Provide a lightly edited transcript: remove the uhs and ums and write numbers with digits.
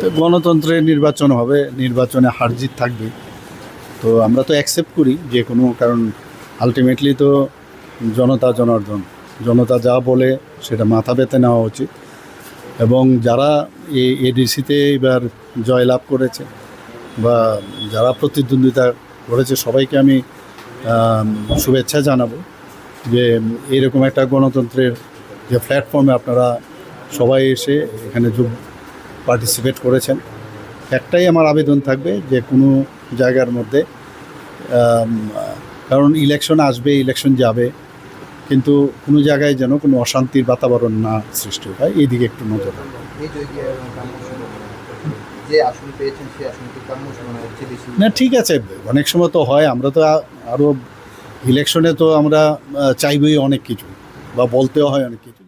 তো গণতন্ত্রের নির্বাচন হবে, নির্বাচনে হার জিত থাকবে। তো আমরা তো অ্যাকসেপ্ট করি যে কোনো, কারণ আলটিমেটলি তো জনতা জনার্দন, জনতা যা বলে সেটা মাথা পেতে নেওয়া উচিত। এবং যারা এডিসিতে এবার জয়লাভ করেছে বা যারা প্রতিদ্বন্দ্বিতা করেছে সবাইকে আমি শুভেচ্ছা জানাবো যে এরকম একটা গণতন্ত্রের যে প্ল্যাটফর্মে আপনারা সবাই এসে এখানে পার্টিসিপেট করেছেন। একটাই আমার আবেদন থাকবে যে কোনো জায়গার মধ্যে, কারণ ইলেকশন আসবে, ইলেকশন যাবে, কিন্তু কোনো জায়গায় যেন কোনো অশান্তির বাতাবরণ না সৃষ্টি হয়, এই দিকে একটু নজর রাখবেন। না ঠিক আছে, অনেক সময় তো হয়, আমরা তো আরও ইলেকশনে তো আমরা চাইবই অনেক কিছু, বা বলতেও হয় অনেক কিছু।